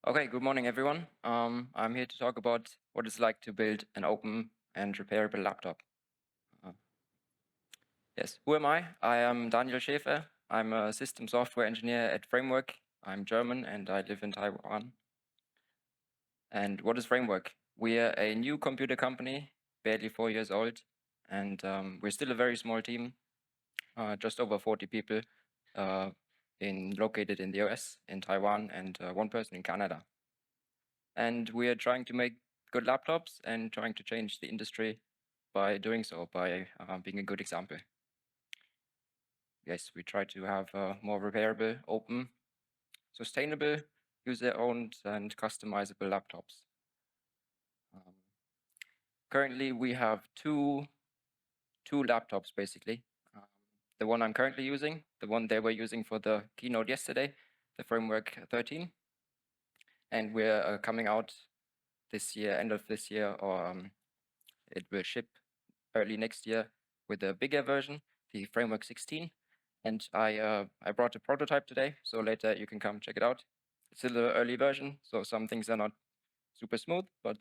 Okay, good morning, everyone. I'm here to talk about what it's like to build an open and repairable laptop. Yes, who am I? I am Daniel Schaefer. I'm a system software engineer at Framework. I'm German and I live in Taiwan. And what is Framework? We're a new computer company, barely 4 years old, and we're still a very small team, just over 40 people, located in the US, in Taiwan, and one person in Canada. And we are trying to make good laptops and trying to change the industry by doing so, by being a good example. Yes, we try to have more repairable, open, sustainable, user-owned and customizable laptops. Currently, we have two laptops, basically. The one I'm currently using, the one they were using for the keynote yesterday, the Framework 13. And we're coming out this year, end of this year, or it will ship early next year with a bigger version, the Framework 16. And I brought a prototype today, so later you can come check it out. It's still an early version, so some things are not super smooth, but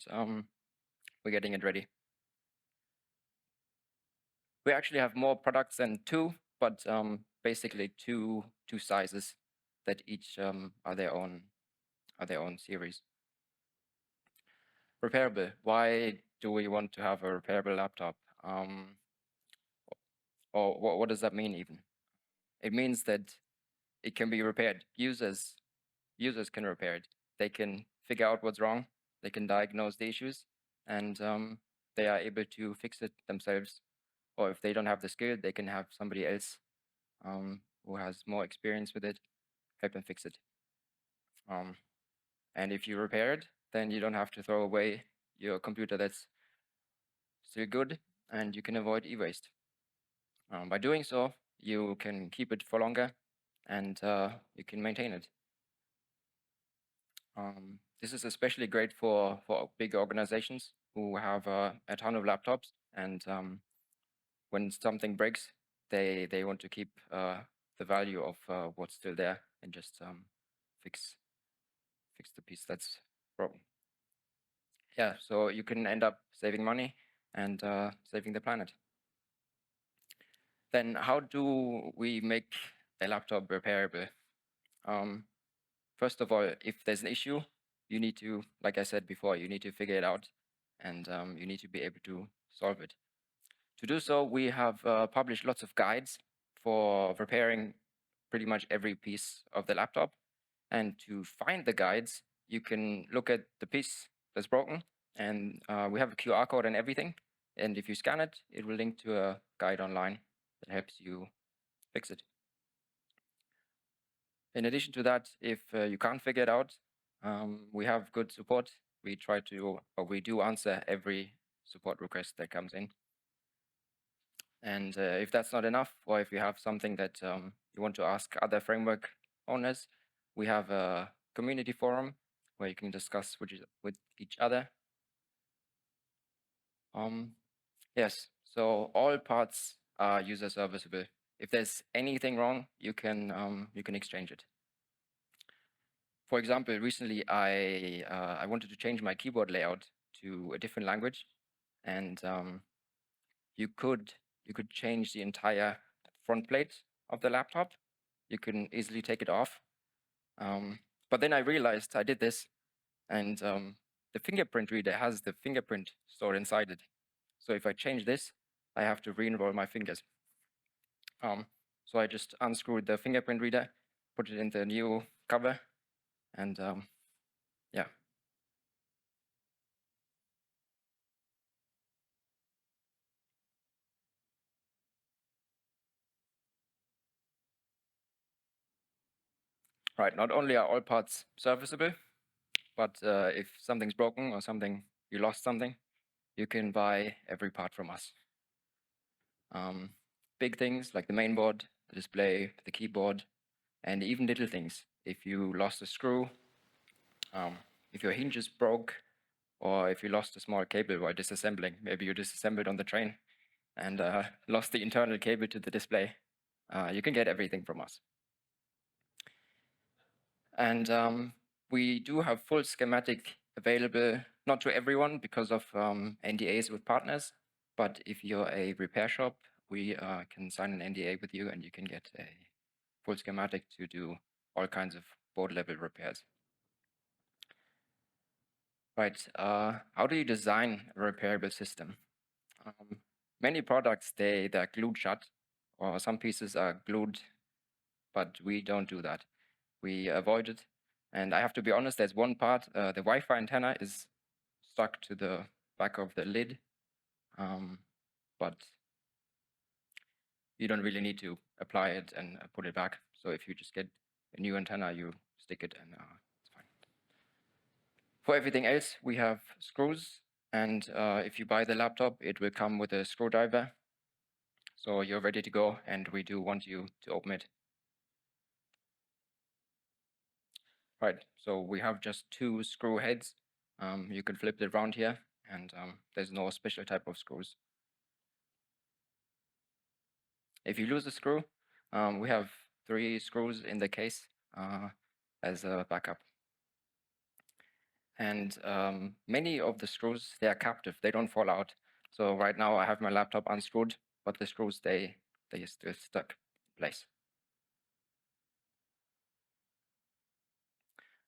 we're getting it ready. We actually have more products than two, but basically two sizes that each are their own series. Repairable. Why do we want to have a repairable laptop? Or what does that mean even? It means that it can be repaired. Users can repair it. They can figure out what's wrong. They can diagnose the issues, and they are able to fix it themselves. Or if they don't have the skill, they can have somebody else who has more experience with it help them fix it. And if you repair it, then you don't have to throw away your computer that's still good, and you can avoid e-waste. By doing so, you can keep it for longer, and you can maintain it. This is especially great for big organizations who have a ton of laptops, and when something breaks, they want to keep the value of what's still there and just fix the piece that's broken. Yeah, so you can end up saving money and saving the planet. Then how do we make a laptop repairable? First of all, if there's an issue, you need to, like I said before, you need to figure it out, and you need to be able to solve it. To do so, we have published lots of guides for repairing pretty much every piece of the laptop. And to find the guides, you can look at the piece that's broken, and we have a QR code and everything. And if you scan it, it will link to a guide online that helps you fix it. In addition to that, if you can't figure it out, we have good support. We try to, or we do answer every support request that comes in. And if that's not enough, or if you have something that you want to ask other framework owners, we have a community forum where you can discuss with each other. Yes, so all parts are user serviceable. If there's anything wrong, you can exchange it. For example, recently I wanted to change my keyboard layout to a different language, and you could change the entire front plate of the laptop. You can easily take it off. But then I realized I did this, and the fingerprint reader has the fingerprint stored inside it. So if I change this, I have to re-enroll my fingers. So I just unscrewed the fingerprint reader, put it in the new cover, and yeah. Right, not only are all parts serviceable, but if something's broken or you lost something, you can buy every part from us. Big things like the mainboard, the display, the keyboard, and even little things. If you lost a screw, if your hinges broke, or if you lost a small cable while disassembling, maybe you disassembled on the train and lost the internal cable to the display, you can get everything from us. And we do have full schematic available, not to everyone because of NDAs with partners, but if you're a repair shop, we can sign an NDA with you and you can get a full schematic to do all kinds of board level repairs. Right, how do you design a repairable system? Many products, they're glued shut, or some pieces are glued, but we don't do that. We avoid it. And I have to be honest, there's one part, the Wi-Fi antenna is stuck to the back of the lid, but you don't really need to apply it and put it back. So if you just get a new antenna, you stick it and it's fine. For everything else, we have screws. And if you buy the laptop, it will come with a screwdriver. So you're ready to go, and we do want you to open it. Right, so we have just two screw heads. You can flip it around here, and there's no special type of screws. If you lose a screw, we have 3 screws in the case as a backup. And many of the screws, they are captive, they don't fall out. So right now I have my laptop unscrewed, but the screws, they still stuck in place.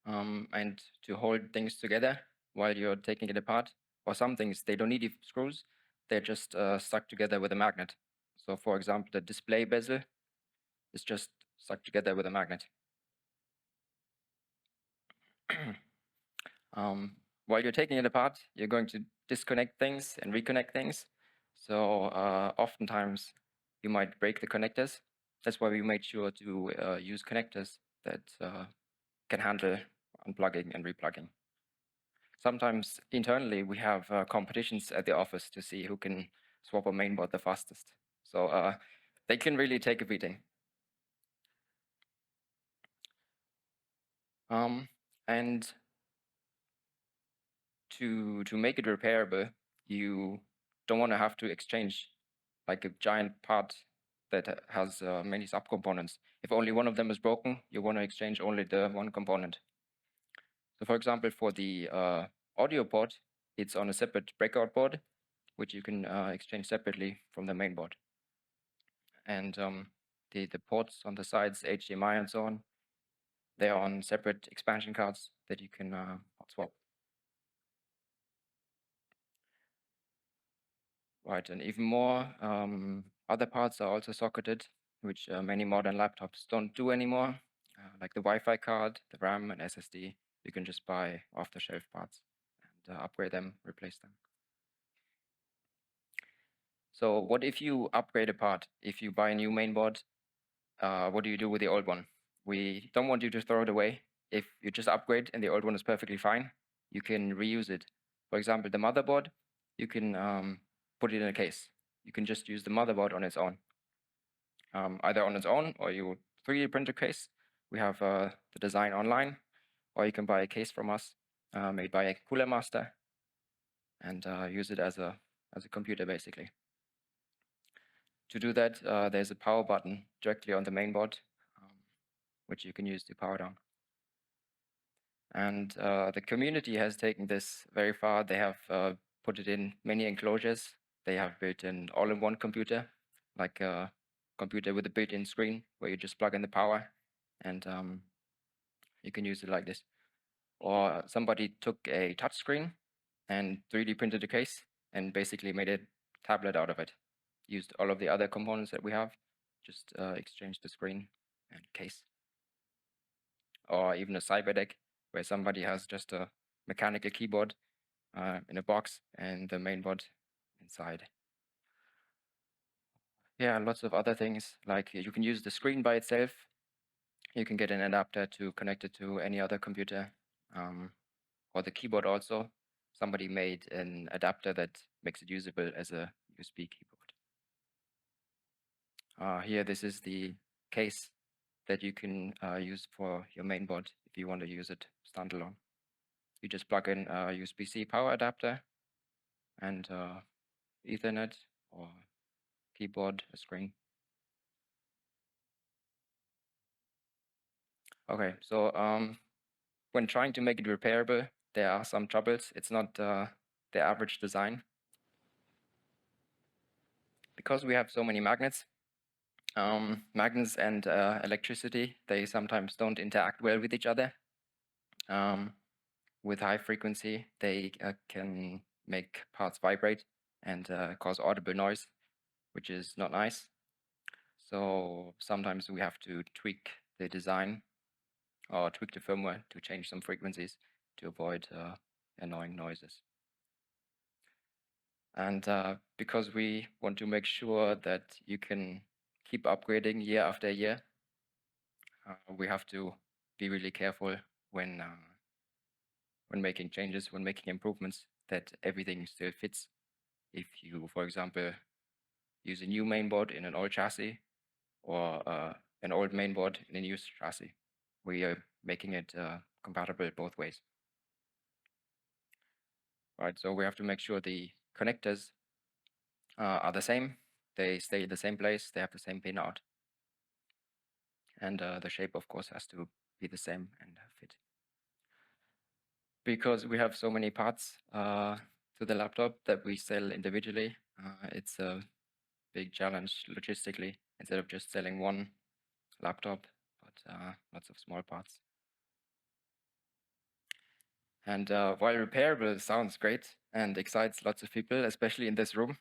And to hold things together while you're taking it apart, or some things, they don't need screws, they're just stuck together with a magnet. So for example, the display bezel is just stuck together with a magnet. While you're taking it apart, you're going to disconnect things and reconnect things. So oftentimes you might break the connectors. That's why we made sure to use connectors that can handle unplugging and replugging. Sometimes internally we have competitions at the office to see who can swap a mainboard the fastest. So they can really take a beating. And to make it repairable, you don't want to have to exchange like a giant part that has many subcomponents. If only one of them is broken, you want to exchange only the one component. So for example, for the audio port, it's on a separate breakout board, which you can exchange separately from the main board. And the ports on the sides, HDMI and so on, they're on separate expansion cards that you can swap. Right, and even more other parts are also socketed, which many modern laptops don't do anymore, like the Wi-Fi card, the RAM and SSD. You can just buy off-the-shelf parts and upgrade them, replace them. So what if you upgrade a part? If you buy a new mainboard, what do you do with the old one? We don't want you to throw it away. If you just upgrade and the old one is perfectly fine, you can reuse it. For example, the motherboard, you can put it in a case. You can just use the motherboard on its own. Either on its own or you 3D print a case. We have the design online, or you can buy a case from us made by a Cooler Master and use it as a computer basically. To do that, there's a power button directly on the mainboard, which you can use to power down. And the community has taken this very far. They have put it in many enclosures. They have built an all-in-one computer, like a computer with a built-in screen where you just plug in the power and you can use it like this. Or somebody took a touch screen and 3D printed a case and basically made a tablet out of it. Used all of the other components that we have, just exchanged the screen and case. Or even a cyber deck where somebody has just a mechanical keyboard in a box and the mainboard inside. Yeah, lots of other things, like you can use the screen by itself. You can get an adapter to connect it to any other computer, or the keyboard also. Somebody made an adapter that makes it usable as a USB keyboard. Here, this is the case that you can use for your mainboard if you want to use it standalone. You just plug in a USB-C power adapter and Ethernet or keyboard, a screen. Okay, so when trying to make it repairable, there are some troubles. It's not the average design. Because we have so many magnets, magnets and electricity, they sometimes don't interact well with each other. With high frequency, they can make parts vibrate and cause audible noise, which is not nice. So sometimes we have to tweak the design or tweak the firmware to change some frequencies to avoid annoying noises. And because we want to make sure that you can keep upgrading year after year, we have to be really careful when making changes, when making improvements, that everything still fits. If you, for example, use a new mainboard in an old chassis or an old mainboard in a new chassis, we are making it compatible both ways. Right, so we have to make sure the connectors are the same, they stay in the same place, they have the same pin out. And the shape, of course, has to be the same and fit. Because we have so many parts to the laptop that we sell individually, it's a big challenge logistically, instead of just selling one laptop, but lots of small parts. And while repairable sounds great and excites lots of people, especially in this room,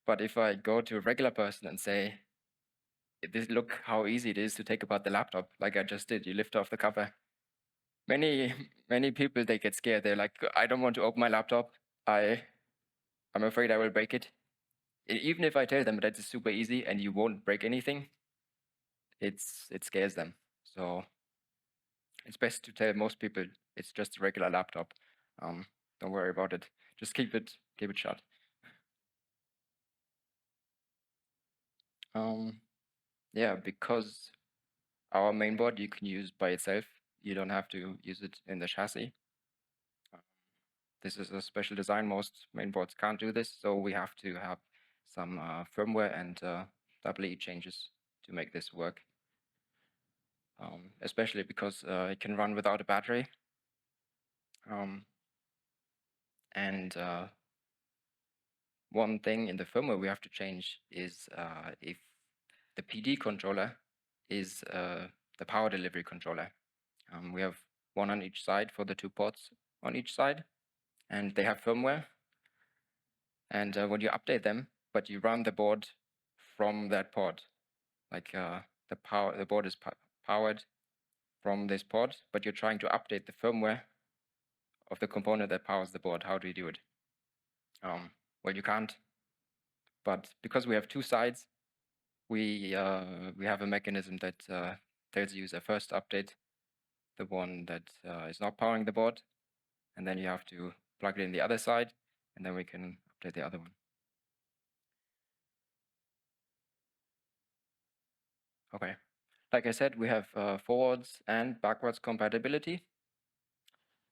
but if I go to a regular person and say, look how easy it is to take apart the laptop, like I just did, you lift off the cover. Many people, they get scared. They're like, I don't want to open my laptop. I'm afraid I will break it. Even if I tell them that it's super easy and you won't break anything, it scares them. So it's best to tell most people it's just a regular laptop. Don't worry about it. Just keep it shut. Yeah, because our mainboard you can use by itself. You don't have to use it in the chassis. This is a special design. Most mainboards can't do this, so we have to have some firmware and EE changes to make this work. Especially because it can run without a battery. And one thing in the firmware we have to change is if the PD controller is the power delivery controller. We have one on each side for the 2 ports on each side, and they have firmware. And when you update them, but you run the board from that port, like the board is powered from this port, but you're trying to update the firmware of the component that powers the board. How do you do it? Well, you can't. But because we have 2 sides, we have a mechanism that tells you the first update, the one that is not powering the board, and then you have to plug it in the other side, and then we can update the other one. Okay. Like I said, we have forwards and backwards compatibility.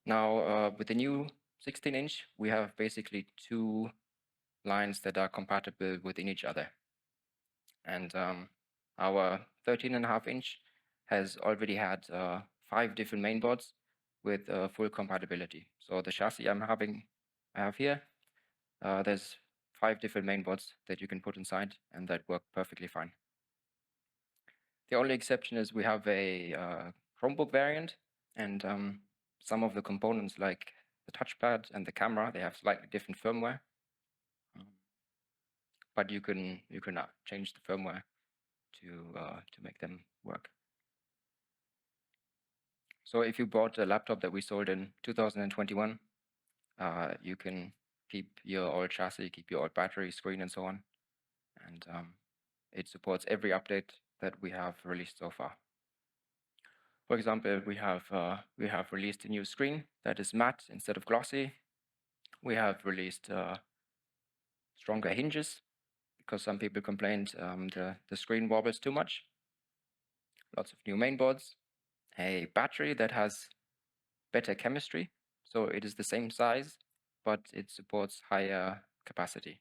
Now, with the new 16-inch, we have basically 2 lines that are compatible within each other. And our 13.5-inch has already had 5 different mainboards with full compatibility. So the chassis I have here, there's 5 different mainboards that you can put inside, and that work perfectly fine. The only exception is we have a Chromebook variant, and some of the components like the touchpad and the camera, they have slightly different firmware. But you can change the firmware to make them work. So if you bought a laptop that we sold in 2021, you can keep your old chassis, keep your old battery, screen, and so on. And it supports every update that we have released so far. For example, we have released a new screen that is matte instead of glossy. We have released stronger hinges because some people complained the screen wobbles too much. Lots of new mainboards. A battery that has better chemistry, so it is the same size, but it supports higher capacity.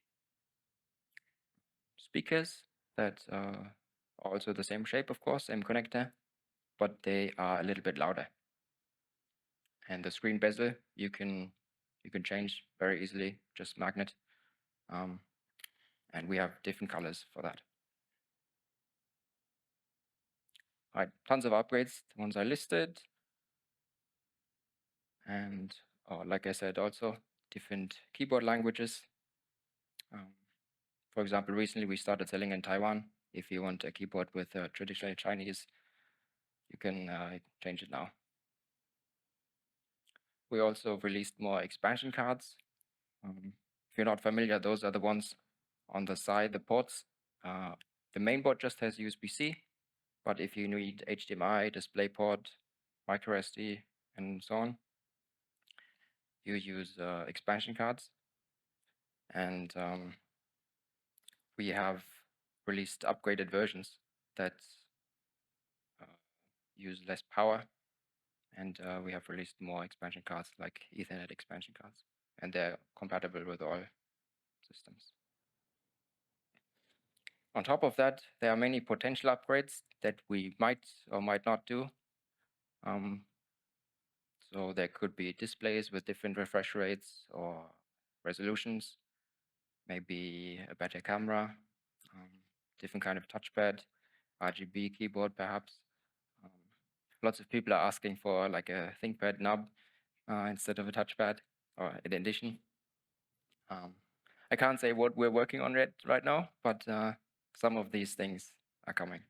Speakers that are also the same shape, of course, same connector, but they are a little bit louder. And the screen bezel you can change very easily, just magnet. And we have different colors for that. Right, tons of upgrades, the ones I listed. And like I said, also different keyboard languages. For example, recently we started selling in Taiwan. If you want a keyboard with traditionally Chinese, you can change it now. We also released more expansion cards. If you're not familiar, those are the ones on the side, the ports. The mainboard just has USB-C, but if you need HDMI, DisplayPort, micro SD, and so on, you use expansion cards. And we have released upgraded versions that use less power, and we have released more expansion cards, like Ethernet expansion cards, and they're compatible with all systems. On top of that, there are many potential upgrades that we might or might not do. So there could be displays with different refresh rates or resolutions, maybe a better camera, different kind of touchpad, RGB keyboard perhaps. Lots of people are asking for like a ThinkPad nub instead of a touchpad, or in addition. I can't say what we're working on right now, but some of these things are coming.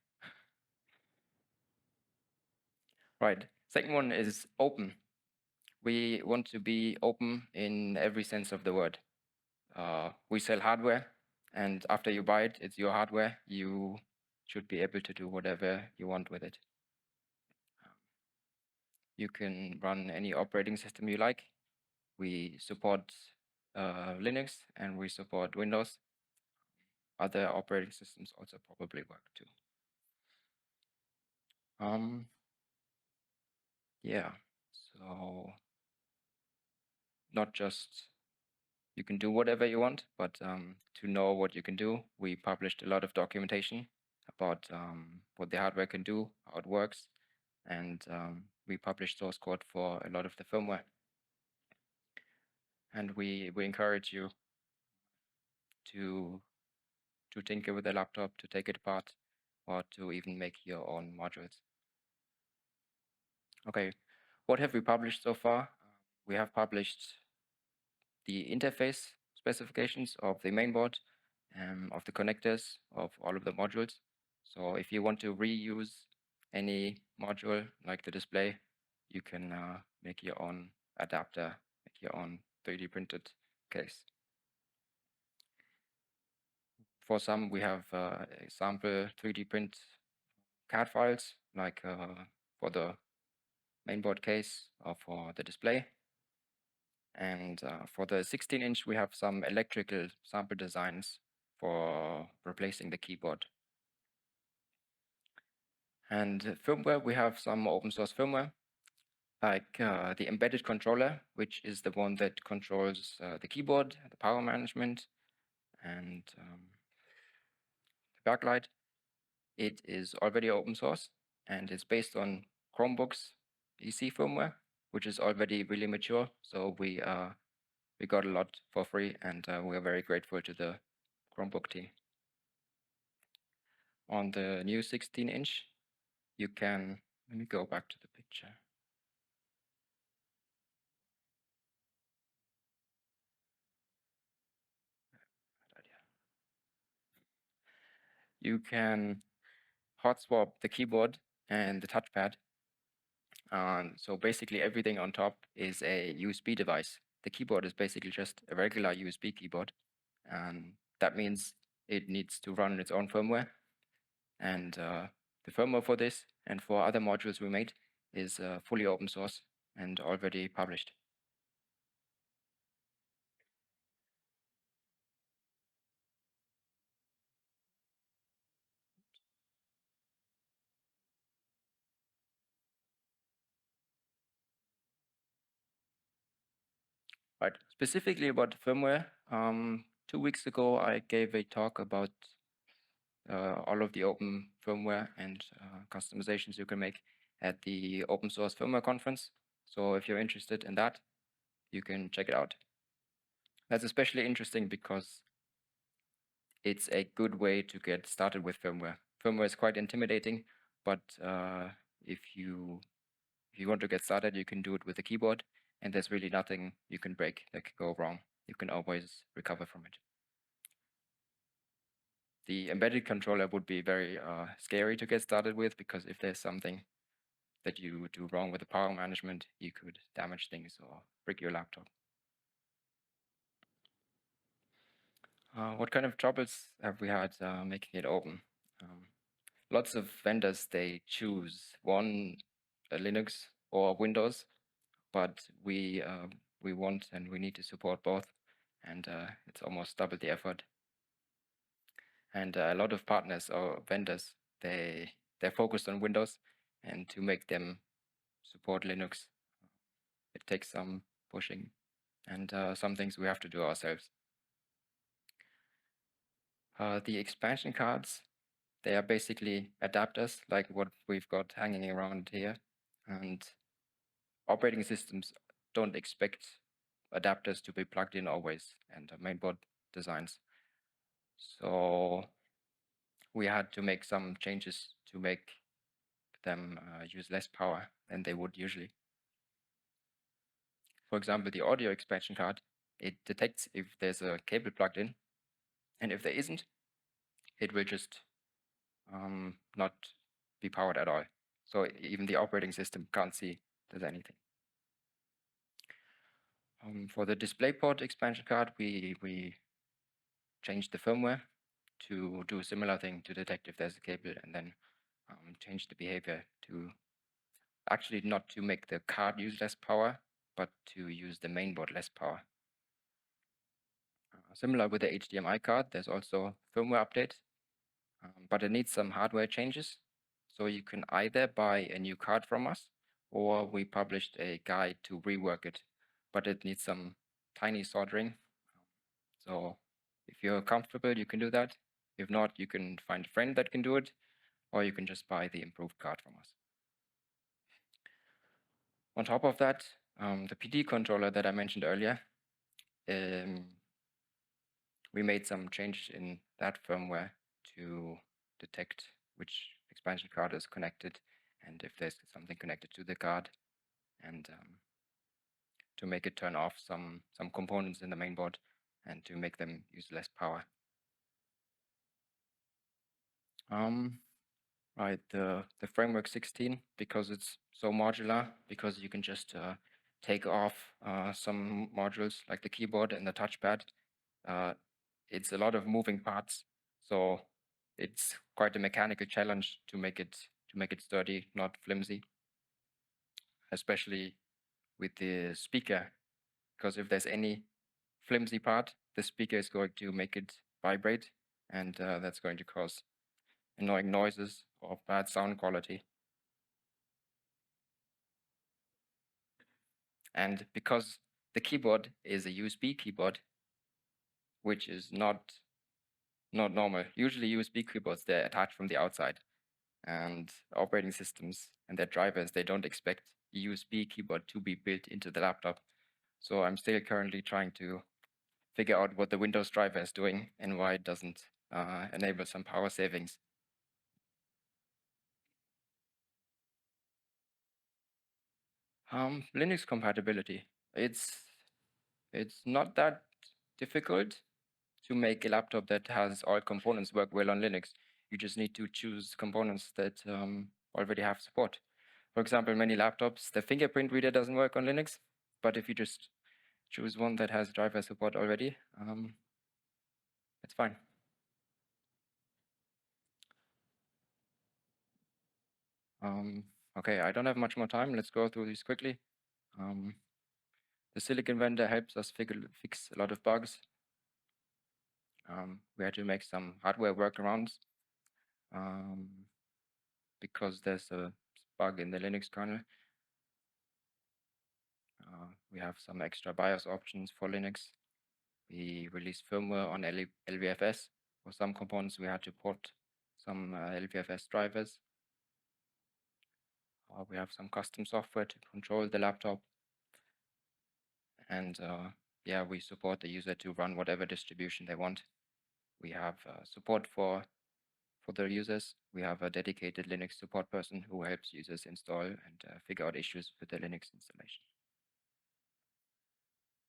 Right, second one is open. We want to be open in every sense of the word. We sell hardware, and after you buy it, it's your hardware. You should be able to do whatever you want with it. You can run any operating system you like. We support Linux and we support Windows. Other operating systems also probably work too. Yeah, so not just you can do whatever you want, but to know what you can do, we published a lot of documentation about what the hardware can do, how it works, and we published source code for a lot of the firmware. And we encourage you to tinker with the laptop, to take it apart, or to even make your own modules. Okay, what have we published so far? We have published the interface specifications of the mainboard, of the connectors, of all of the modules. So if you want to reuse any module like the display, you can make your own adapter, make your own 3D printed case. For some, we have sample 3D print CAD files, like for the mainboard case or for the display. And for the 16-inch, we have some electrical sample designs for replacing the keyboard. And firmware, we have some open source firmware, like the embedded controller, which is the one that controls the keyboard, the power management, and the backlight. It is already open source, and it's based on Chromebooks EC firmware, which is already really mature. So we got a lot for free, and we are very grateful to the Chromebook team. On the new 16-inch, you can, let me go back to the picture. You can hot swap the keyboard and the touchpad. So basically everything on top is a USB device. The keyboard is basically just a regular USB keyboard. That means it needs to run its own firmware. And the firmware for this and for other modules we made is fully open source and already published. Right, specifically about firmware, 2 weeks ago I gave a talk about all of the open firmware and customizations you can make. at the open source firmware conference. So if you're interested in that, you can check it out. That's especially interesting because it's a good way to get started with firmware. Firmware is quite intimidating, but if you want to get started, you can do it with a keyboard, and there's really nothing you can break that could go wrong. You can always recover from it. The embedded controller would be very scary to get started with, because if there's something that you do wrong with the power management, you could damage things or break your laptop. What kind of troubles have we had making it open? Lots of vendors, they choose one Linux or Windows, but we want and we need to support both, and it's almost double the effort. And a lot of partners or vendors, they're focused on Windows, and to make them support Linux, it takes some pushing, and some things we have to do ourselves. The expansion cards, they are basically adapters like what we've got hanging around here, and operating systems don't expect adapters to be plugged in always, and mainboard designs. So we had to make some changes to make them use less power than they would usually. For example, the audio expansion card, it detects if there's a cable plugged in, and if there isn't, it will just not be powered at all. So even the operating system can't see there's anything. For the DisplayPort expansion card, we changed the firmware to do a similar thing, to detect if there's a cable, and then change the behavior to actually not to make the card use less power, but to use the mainboard less power. Similar with the HDMI card, there's also firmware update, but it needs some hardware changes. So you can either buy a new card from us, or we published a guide to rework it, but it needs some tiny soldering. So if you're comfortable, you can do that. If not, you can find a friend that can do it, or you can just buy the improved card from us. On top of that, the PD controller that I mentioned earlier, we made some changes in that firmware to detect which expansion card is connected, and if there's something connected to the card, and to make it turn off some components in the mainboard, and to make them use less power. Right, the framework 16, because it's so modular, because you can just take off some modules like the keyboard and the touchpad. It's a lot of moving parts, so it's quite a mechanical challenge to make it sturdy, not flimsy, especially with the speaker, because if there's any flimsy part, the speaker is going to make it vibrate, and that's going to cause annoying noises or bad sound quality. And because the keyboard is a USB keyboard, which is not normal. Usually USB keyboards, they're attached from the outside, and operating systems and their drivers, they don't expect a USB keyboard to be built into the laptop. So I'm still currently trying to figure out what the Windows driver is doing and why it doesn't enable some power savings. Linux compatibility. It's not that difficult to make a laptop that has all components work well on Linux. You just need to choose components that already have support. For example, many laptops, the fingerprint reader doesn't work on Linux, but if you just choose one that has driver support already, it's fine. Okay, I don't have much more time. Let's go through these quickly. The silicon vendor helps us fix a lot of bugs. We had to make some hardware workarounds because there's a bug in the Linux kernel. We have some extra BIOS options for Linux. We released firmware on LVFS. For some components, we had to port some LVFS drivers. We have some custom software to control the laptop. And yeah, we support the user to run whatever distribution they want. We have support for the users. We have a dedicated Linux support person who helps users install and figure out issues with the Linux installation.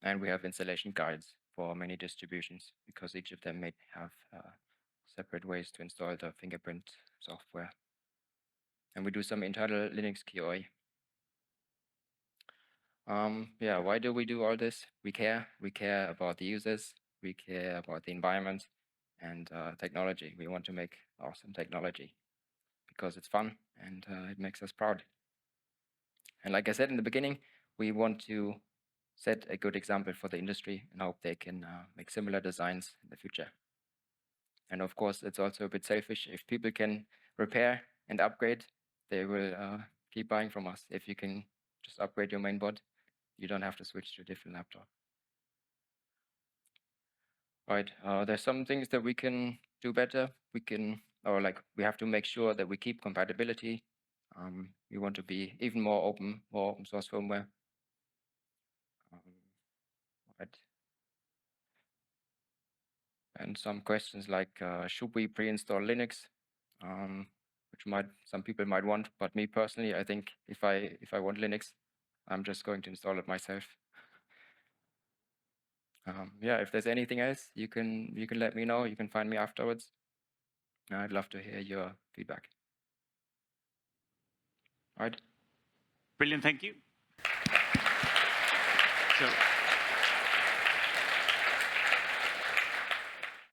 And we have installation guides for many distributions because each of them may have separate ways to install the fingerprint software. And we do some internal Linux QA. Yeah, why do we do all this? We care. We care about the users. We care about the environment and technology. We want to make awesome technology because it's fun and it makes us proud. And like I said in the beginning, we want to set a good example for the industry and hope they can make similar designs in the future. And of course, it's also a bit selfish. If people can repair and upgrade, they will keep buying from us. If you can just upgrade your mainboard, you don't have to switch to a different laptop. Right, there's some things that we can do better. We have to make sure that we keep compatibility. We want to be even more open source firmware. Right. And some questions like, should we pre-install Linux? Which some people might want, but me personally, I think if I want Linux, I'm just going to install it myself. Yeah, if there's anything else, you can let me know. You can find me afterwards. I'd love to hear your feedback. All right. Brilliant, thank you. So